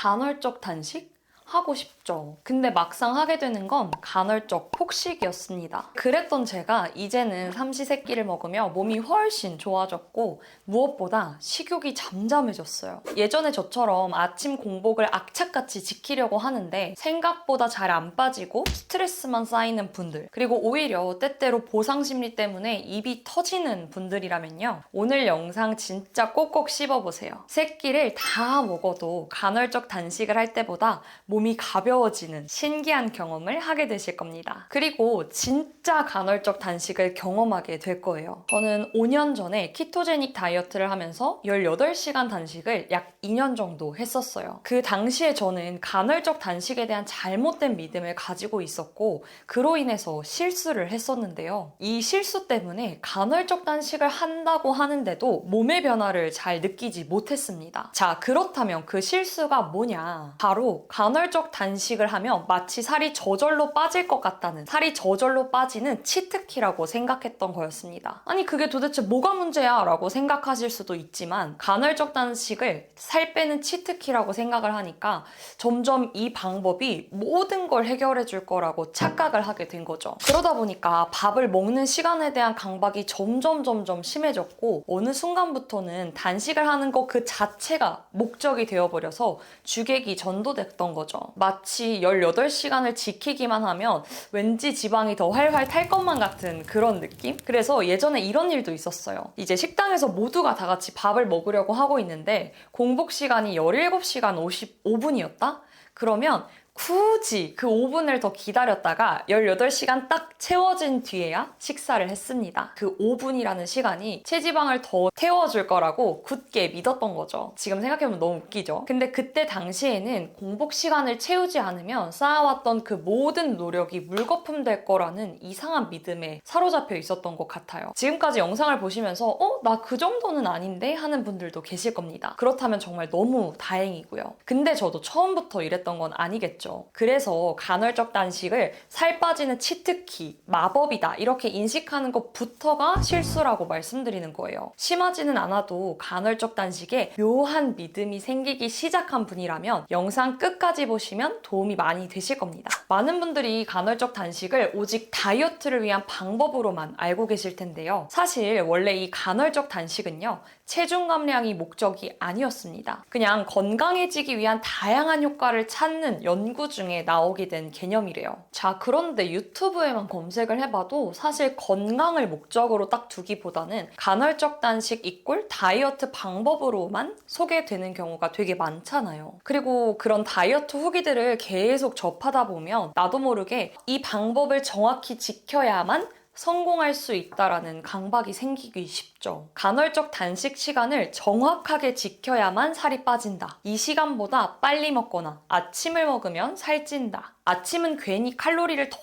간헐적 단식? 하고 싶죠. 근데 막상 하게 되는 건 간헐적 폭식이었습니다. 그랬던 제가 이제는 삼시세끼를 먹으며 몸이 훨씬 좋아졌고 무엇보다 식욕이 잠잠해졌어요. 예전에 저처럼 아침 공복을 악착같이 지키려고 하는데 생각보다 잘 안 빠지고 스트레스만 쌓이는 분들, 그리고 오히려 때때로 보상심리 때문에 입이 터지는 분들이라면요, 오늘 영상 진짜 꼭꼭 씹어보세요. 세 끼를 다 먹어도 간헐적 단식을 할 때보다 몸이 가벼워지는 신기한 경험을 하게 되실 겁니다. 그리고 진짜 간헐적 단식을 경험하게 될 거예요. 저는 5년 전에 키토제닉 다이어트를 하면서 18시간 단식을 약 2년 정도 했었어요. 그 당시에 저는 간헐적 단식에 대한 잘못된 믿음을 가지고 있었고 그로 인해서 실수를 했었는데요. 이 실수 때문에 간헐적 단식을 한다고 하는데도 몸의 변화를 잘 느끼지 못했습니다. 자, 그렇다면 그 실수가 뭐냐? 바로 간헐적 단식을 하면 마치 살이 저절로 빠질 것 같다는, 살이 저절로 빠지는 치트키라고 생각했던 거였습니다. 아니 그게 도대체 뭐가 문제야? 라고 생각하실 수도 있지만 간헐적 단식을 살 빼는 치트키라고 생각을 하니까 점점 이 방법이 모든 걸 해결해 줄 거라고 착각을 하게 된 거죠. 그러다 보니까 밥을 먹는 시간에 대한 강박이 점점 심해졌고 어느 순간부터는 단식을 하는 것 그 자체가 목적이 되어버려서 주객이 전도됐던 거죠. 마치 18시간을 지키기만 하면 왠지 지방이 더 활활 탈 것만 같은 그런 느낌? 그래서 예전에 이런 일도 있었어요. 이제 식당에서 모두가 다 같이 밥을 먹으려고 하고 있는데 공복 시간이 17시간 55분이었다? 그러면 굳이 그 5분을 더 기다렸다가 18시간 딱 채워진 뒤에야 식사를 했습니다. 그 5분이라는 시간이 체지방을 더 태워줄 거라고 굳게 믿었던 거죠. 지금 생각해보면 너무 웃기죠? 근데 그때 당시에는 공복 시간을 채우지 않으면 쌓아왔던 그 모든 노력이 물거품 될 거라는 이상한 믿음에 사로잡혀 있었던 것 같아요. 지금까지 영상을 보시면서 나 그 정도는 아닌데? 하는 분들도 계실 겁니다. 그렇다면 정말 너무 다행이고요. 근데 저도 처음부터 이랬던 건 아니겠죠. 그래서 간헐적 단식을 살 빠지는 치트키, 마법이다 이렇게 인식하는 것부터가 실수라고 말씀드리는 거예요. 심하지는 않아도 간헐적 단식에 묘한 믿음이 생기기 시작한 분이라면 영상 끝까지 보시면 도움이 많이 되실 겁니다. 많은 분들이 간헐적 단식을 오직 다이어트를 위한 방법으로만 알고 계실 텐데요. 사실 원래 이 간헐적 단식은요, 체중 감량이 목적이 아니었습니다. 그냥 건강해지기 위한 다양한 효과를 찾는 연구 중에 나오게 된 개념이래요. 자, 그런데 유튜브에만 검색을 해봐도 사실 건강을 목적으로 딱 두기보다는 간헐적 단식 이꼴 다이어트 방법으로만 소개되는 경우가 되게 많잖아요. 그리고 그런 다이어트 후기들을 계속 접하다 보면 나도 모르게 이 방법을 정확히 지켜야만 성공할 수 있다라는 강박이 생기기 쉽죠. 간헐적 단식 시간을 정확하게 지켜야만 살이 빠진다. 이 시간보다 빨리 먹거나 아침을 먹으면 살찐다. 아침은 괜히 칼로리를 더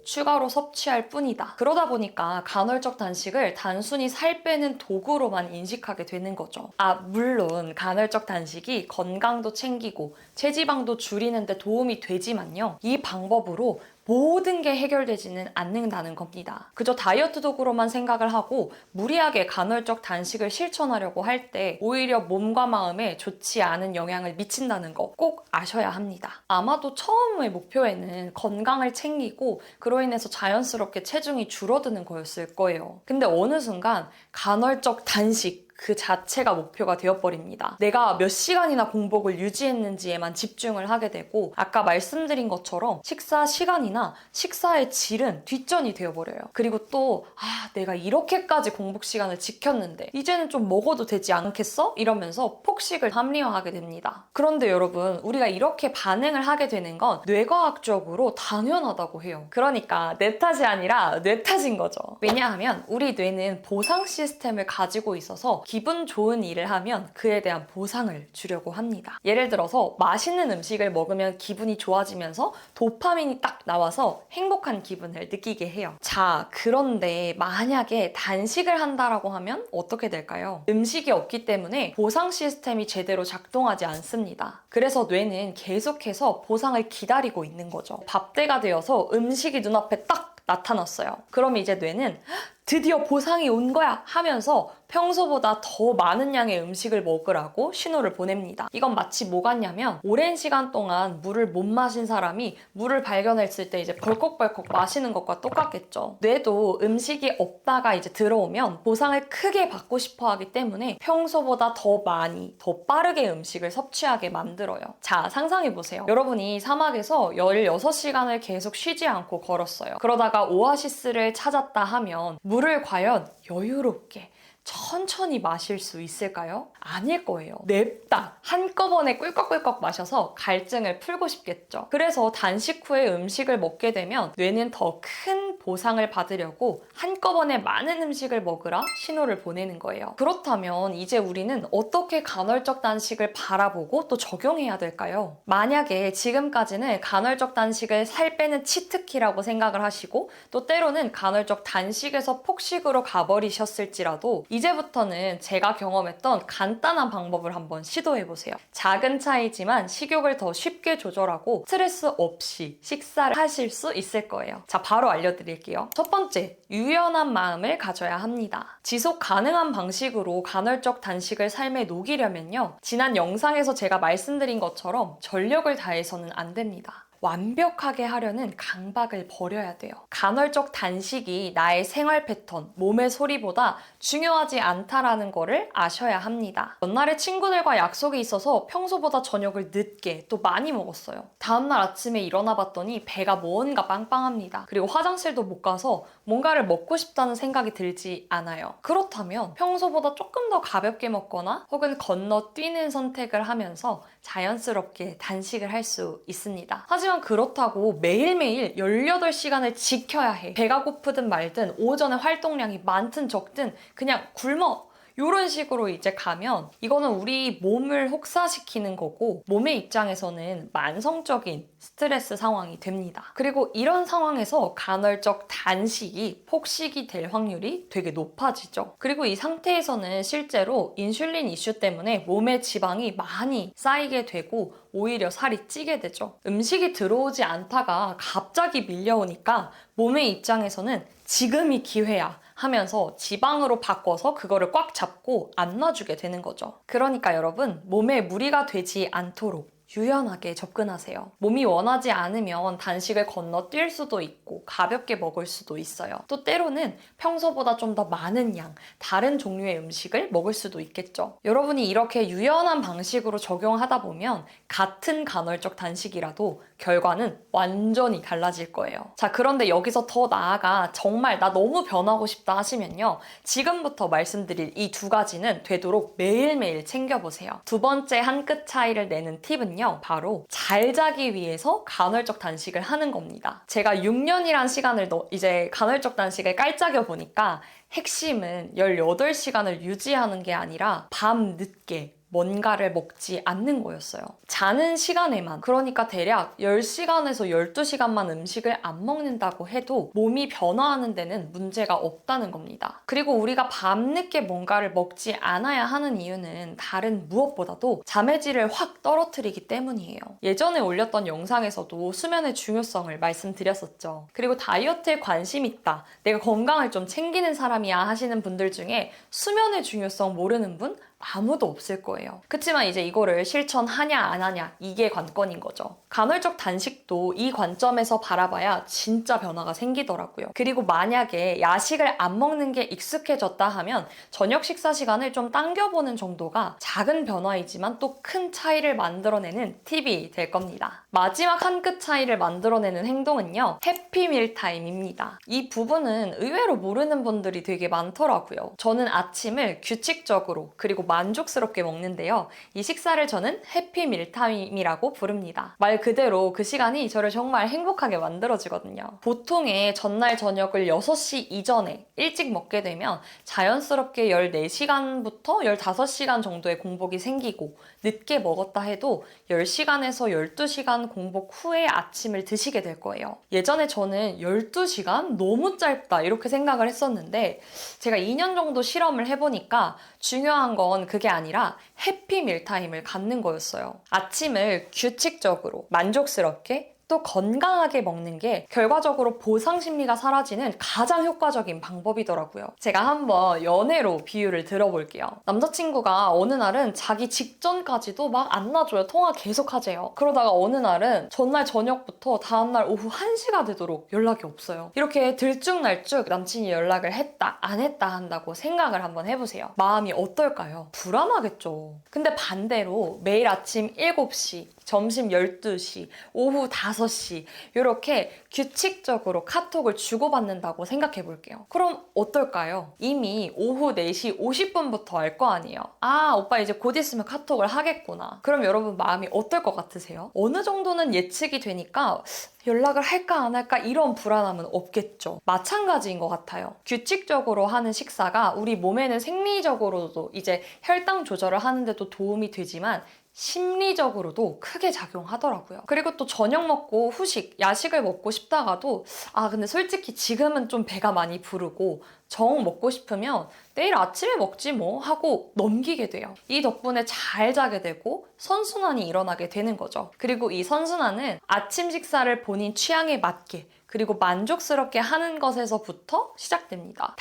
추가로 섭취할 뿐이다. 그러다 보니까 간헐적 단식을 단순히 살 빼는 도구로만 인식하게 되는 거죠. 물론 간헐적 단식이 건강도 챙기고 체지방도 줄이는 데 도움이 되지만요. 이 방법으로 모든 게 해결되지는 않는다는 겁니다. 그저 다이어트 도구로만 생각을 하고 무리하게 간헐적 단식을 실천하려고 할 때 오히려 몸과 마음에 좋지 않은 영향을 미친다는 거 꼭 아셔야 합니다. 아마도 처음의 목표에는 건강을 챙기고 그로 인해서 자연스럽게 체중이 줄어드는 거였을 거예요. 근데 어느 순간 간헐적 단식 그 자체가 목표가 되어버립니다. 내가 몇 시간이나 공복을 유지했는지에만 집중을 하게 되고 아까 말씀드린 것처럼 식사 시간이나 식사의 질은 뒷전이 되어버려요. 그리고 또 내가 이렇게까지 공복 시간을 지켰는데 이제는 좀 먹어도 되지 않겠어? 이러면서 폭식을 합리화하게 됩니다. 그런데 여러분, 우리가 이렇게 반응을 하게 되는 건 뇌과학적으로 당연하다고 해요. 그러니까 내 탓이 아니라 뇌 탓인 거죠. 왜냐하면 우리 뇌는 보상 시스템을 가지고 있어서 기분 좋은 일을 하면 그에 대한 보상을 주려고 합니다. 예를 들어서 맛있는 음식을 먹으면 기분이 좋아지면서 도파민이 딱 나와서 행복한 기분을 느끼게 해요. 자, 그런데 만약에 단식을 한다라고 하면 어떻게 될까요? 음식이 없기 때문에 보상 시스템이 제대로 작동하지 않습니다. 그래서 뇌는 계속해서 보상을 기다리고 있는 거죠. 밥때가 되어서 음식이 눈앞에 딱 나타났어요. 그럼 이제 뇌는 드디어 보상이 온 거야 하면서 평소보다 더 많은 양의 음식을 먹으라고 신호를 보냅니다. 이건 마치 뭐 같냐면 오랜 시간 동안 물을 못 마신 사람이 물을 발견했을 때 이제 벌컥벌컥 마시는 것과 똑같겠죠. 뇌도 음식이 없다가 이제 들어오면 보상을 크게 받고 싶어 하기 때문에 평소보다 더 많이, 더 빠르게 음식을 섭취하게 만들어요. 자, 상상해보세요. 여러분이 사막에서 16시간을 계속 쉬지 않고 걸었어요. 그러다가 오아시스를 찾았다 하면 물을 과연 여유롭게 천천히 마실 수 있을까요? 아닐 거예요. 냅다 한꺼번에 꿀꺽꿀꺽 마셔서 갈증을 풀고 싶겠죠. 그래서 단식 후에 음식을 먹게 되면 뇌는 더 큰 보상을 받으려고 한꺼번에 많은 음식을 먹으라 신호를 보내는 거예요. 그렇다면 이제 우리는 어떻게 간헐적 단식을 바라보고 또 적용해야 될까요? 만약에 지금까지는 간헐적 단식을 살 빼는 치트키라고 생각을 하시고 또 때로는 간헐적 단식에서 폭식으로 가버리셨을지라도 이제부터는 제가 경험했던 간단한 방법을 한번 시도해보세요. 작은 차이지만 식욕을 더 쉽게 조절하고 스트레스 없이 식사를 하실 수 있을 거예요. 자, 바로 알려드릴게요. 첫 번째, 유연한 마음을 가져야 합니다. 지속 가능한 방식으로 간헐적 단식을 삶에 녹이려면요. 지난 영상에서 제가 말씀드린 것처럼 전력을 다해서는 안 됩니다. 완벽하게 하려는 강박을 버려야 돼요. 간헐적 단식이 나의 생활 패턴, 몸의 소리보다 중요하지 않다라는 거를 아셔야 합니다. 전날에 친구들과 약속이 있어서 평소보다 저녁을 늦게 또 많이 먹었어요. 다음날 아침에 일어나 봤더니 배가 뭔가 빵빵합니다. 그리고 화장실도 못 가서 뭔가를 먹고 싶다는 생각이 들지 않아요. 그렇다면 평소보다 조금 더 가볍게 먹거나 혹은 건너뛰는 선택을 하면서 자연스럽게 단식을 할 수 있습니다. 하지만 그렇다고 매일매일 18시간을 지켜야 해. 배가 고프든 말든 오전에 활동량이 많든 적든 그냥 굶어. 이런 식으로 이제 가면 이거는 우리 몸을 혹사시키는 거고 몸의 입장에서는 만성적인 스트레스 상황이 됩니다. 그리고 이런 상황에서 간헐적 단식이 폭식이 될 확률이 되게 높아지죠. 그리고 이 상태에서는 실제로 인슐린 이슈 때문에 몸에 지방이 많이 쌓이게 되고 오히려 살이 찌게 되죠. 음식이 들어오지 않다가 갑자기 밀려오니까 몸의 입장에서는 지금이 기회야 하면서 지방으로 바꿔서 그거를 꽉 잡고 안 놔주게 되는 거죠. 그러니까 여러분, 몸에 무리가 되지 않도록 유연하게 접근하세요. 몸이 원하지 않으면 단식을 건너뛸 수도 있고 가볍게 먹을 수도 있어요. 또 때로는 평소보다 좀 더 많은 양, 다른 종류의 음식을 먹을 수도 있겠죠. 여러분이 이렇게 유연한 방식으로 적용하다 보면 같은 간헐적 단식이라도 결과는 완전히 달라질 거예요. 자, 그런데 여기서 더 나아가 정말 나 너무 변하고 싶다 하시면요. 지금부터 말씀드릴 이 두 가지는 되도록 매일매일 챙겨보세요. 두 번째 한 끗 차이를 내는 팁은요. 바로 잘 자기 위해서 간헐적 단식을 하는 겁니다. 제가 6년이란 시간을 이제 간헐적 단식을 깔짝여 보니까 핵심은 18시간을 유지하는 게 아니라 밤 늦게 뭔가를 먹지 않는 거였어요. 자는 시간에만, 그러니까 대략 10시간에서 12시간만 음식을 안 먹는다고 해도 몸이 변화하는 데는 문제가 없다는 겁니다. 그리고 우리가 밤늦게 뭔가를 먹지 않아야 하는 이유는 다른 무엇보다도 잠의 질을 확 떨어뜨리기 때문이에요. 예전에 올렸던 영상에서도 수면의 중요성을 말씀드렸었죠. 그리고 다이어트에 관심 있다, 내가 건강을 좀 챙기는 사람이야 하시는 분들 중에 수면의 중요성 모르는 분 아무도 없을 거예요. 그치만 이제 이거를 실천하냐 안 하냐 이게 관건인 거죠. 간헐적 단식도 이 관점에서 바라봐야 진짜 변화가 생기더라고요. 그리고 만약에 야식을 안 먹는 게 익숙해졌다 하면 저녁 식사 시간을 좀 당겨보는 정도가 작은 변화이지만 또 큰 차이를 만들어내는 팁이 될 겁니다. 마지막 한 끗 차이를 만들어내는 행동은요, 해피밀 타임입니다. 이 부분은 의외로 모르는 분들이 되게 많더라고요. 저는 아침을 규칙적으로 그리고 만족스럽게 먹는데요. 이 식사를 저는 해피 밀타임이라고 부릅니다. 말 그대로 그 시간이 저를 정말 행복하게 만들어주거든요. 보통의 전날 저녁을 6시 이전에 일찍 먹게 되면 자연스럽게 14시간부터 15시간 정도의 공복이 생기고 늦게 먹었다 해도 10시간에서 12시간 공복 후에 아침을 드시게 될 거예요. 예전에 저는 12시간? 너무 짧다 이렇게 생각을 했었는데 제가 2년 정도 실험을 해보니까 중요한 건 그게 아니라 해피 밀타임을 갖는 거였어요. 아침을 규칙적으로 만족스럽게 또 건강하게 먹는 게 결과적으로 보상 심리가 사라지는 가장 효과적인 방법이더라고요. 제가 한번 연애로 비유를 들어볼게요. 남자친구가 어느 날은 자기 직전까지도 막 안 놔줘요. 통화 계속 하재요. 그러다가 어느 날은 전날 저녁부터 다음날 오후 1시가 되도록 연락이 없어요. 이렇게 들쭉날쭉 남친이 연락을 했다, 안 했다 한다고 생각을 한번 해보세요. 마음이 어떨까요? 불안하겠죠. 근데 반대로 매일 아침 7시, 점심 12시, 오후 5시 이렇게 규칙적으로 카톡을 주고받는다고 생각해 볼게요. 그럼 어떨까요? 이미 오후 4시 50분부터 알 거 아니에요. 아, 오빠 이제 곧 있으면 카톡을 하겠구나. 그럼 여러분 마음이 어떨 것 같으세요? 어느 정도는 예측이 되니까 연락을 할까 안 할까 이런 불안함은 없겠죠. 마찬가지인 것 같아요. 규칙적으로 하는 식사가 우리 몸에는 생리적으로도 이제 혈당 조절을 하는데도 도움이 되지만 심리적으로도 크게 작용하더라고요. 그리고 또 저녁 먹고 후식, 야식을 먹고 싶다가도 근데 솔직히 지금은 좀 배가 많이 부르고 정 먹고 싶으면 내일 아침에 먹지 뭐 하고 넘기게 돼요. 이 덕분에 잘 자게 되고 선순환이 일어나게 되는 거죠. 그리고 이 선순환은 아침 식사를 본인 취향에 맞게 그리고 만족스럽게 하는 것에서부터 시작됩니다.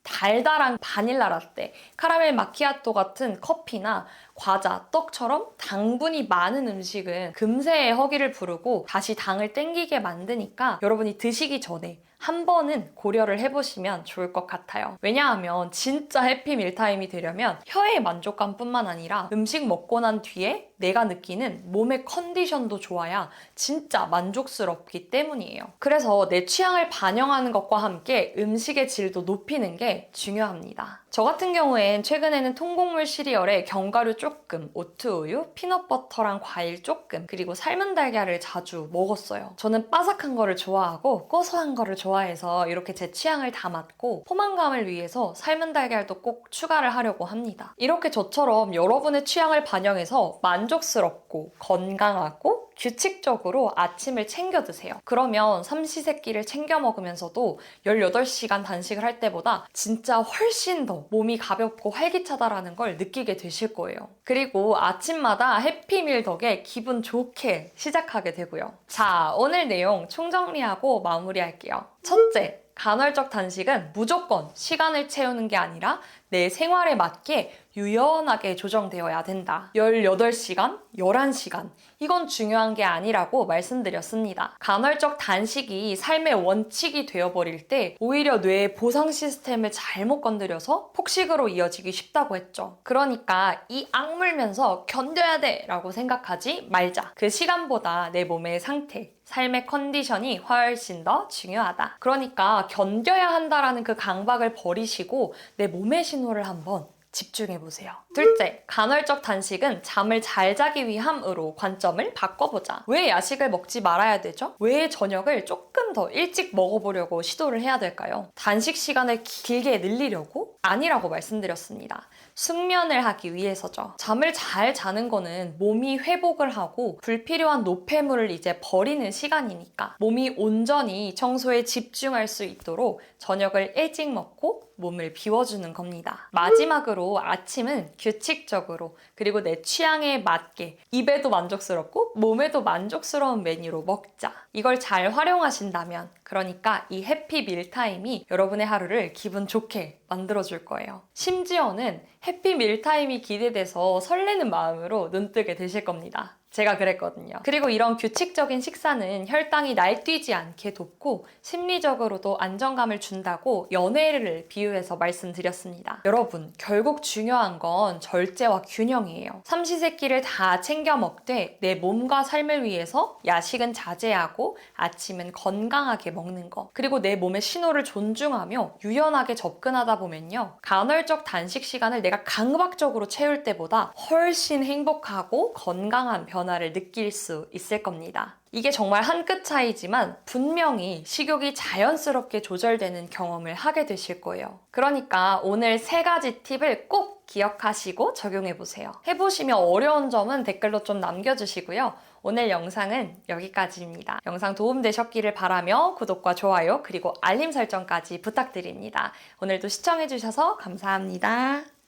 달달한 바닐라 라떼, 카라멜 마키아토 같은 커피나 과자, 떡처럼 당분이 많은 음식은 금세의 허기를 부르고 다시 당을 땡기게 만드니까 여러분이 드시기 전에 한 번은 고려를 해보시면 좋을 것 같아요. 왜냐하면 진짜 해피 밀타임이 되려면 혀의 만족감뿐만 아니라 음식 먹고 난 뒤에 내가 느끼는 몸의 컨디션도 좋아야 진짜 만족스럽기 때문이에요. 그래서 내 취향을 반영하는 것과 함께 음식의 질도 높이는 게 중요합니다. 저 같은 경우엔 최근에는 통곡물 시리얼에 견과류 조금, 오트우유, 피넛버터랑 과일 조금, 그리고 삶은 달걀을 자주 먹었어요. 저는 바삭한 거를 좋아하고 고소한 거를 좋아해서 이렇게 제 취향을 다 맞고 포만감을 위해서 삶은 달걀도 꼭 추가를 하려고 합니다. 이렇게 저처럼 여러분의 취향을 반영해서 만족스럽고 건강하고 규칙적으로 아침을 챙겨 드세요. 그러면 삼시세끼를 챙겨 먹으면서도 18시간 단식을 할 때보다 진짜 훨씬 더 몸이 가볍고 활기차다라는 걸 느끼게 되실 거예요. 그리고 아침마다 해피밀 덕에 기분 좋게 시작하게 되고요. 자, 오늘 내용 총정리하고 마무리할게요. 첫째, 간헐적 단식은 무조건 시간을 채우는 게 아니라 내 생활에 맞게 유연하게 조정되어야 된다. 18시간, 11시간. 이건 중요한 게 아니라고 말씀드렸습니다. 간헐적 단식이 삶의 원칙이 되어버릴 때 오히려 뇌의 보상 시스템을 잘못 건드려서 폭식으로 이어지기 쉽다고 했죠. 그러니까 이 악물면서 견뎌야 돼 라고 생각하지 말자. 그 시간보다 내 몸의 상태, 삶의 컨디션이 훨씬 더 중요하다. 그러니까 견뎌야 한다라는 그 강박을 버리시고 내 몸의 신호를 한번 집중해보세요. 둘째, 간헐적 단식은 잠을 잘 자기 위함으로 관점을 바꿔보자. 왜 야식을 먹지 말아야 되죠? 왜 저녁을 조금 더 일찍 먹어보려고 시도를 해야 될까요? 단식 시간을 길게 늘리려고? 아니라고 말씀드렸습니다. 숙면을 하기 위해서죠. 잠을 잘 자는 거는 몸이 회복을 하고 불필요한 노폐물을 이제 버리는 시간이니까 몸이 온전히 청소에 집중할 수 있도록 저녁을 일찍 먹고 몸을 비워주는 겁니다. 마지막으로 아침은 규칙적으로 그리고 내 취향에 맞게 입에도 만족스럽고 몸에도 만족스러운 메뉴로 먹자. 이걸 잘 활용하신다면 그러니까 이 해피 밀타임이 여러분의 하루를 기분 좋게 만들어줄 거예요. 심지어는 해피 밀타임이 기대돼서 설레는 마음으로 눈뜨게 되실 겁니다. 제가 그랬거든요. 그리고 이런 규칙적인 식사는 혈당이 날뛰지 않게 돕고 심리적으로도 안정감을 준다고 연애를 비유해서 말씀드렸습니다. 여러분, 결국 중요한 건 절제와 균형이에요. 삼시세끼를 다 챙겨 먹되 내 몸과 삶을 위해서 야식은 자제하고 아침은 건강하게 먹는 거. 그리고 내 몸의 신호를 존중하며 유연하게 접근하다 보면요. 간헐적 단식 시간을 내가 강박적으로 채울 때보다 훨씬 행복하고 건강한 변화를 느낄 수 있을 겁니다. 이게 정말 한 끗 차이지만 분명히 식욕이 자연스럽게 조절되는 경험을 하게 되실 거예요. 그러니까 오늘 3가지 팁을 꼭 기억하시고 적용해보세요. 해보시면 어려운 점은 댓글로 좀 남겨주시고요. 오늘 영상은 여기까지입니다. 영상 도움되셨기를 바라며 구독과 좋아요 그리고 알림 설정까지 부탁드립니다. 오늘도 시청해주셔서 감사합니다.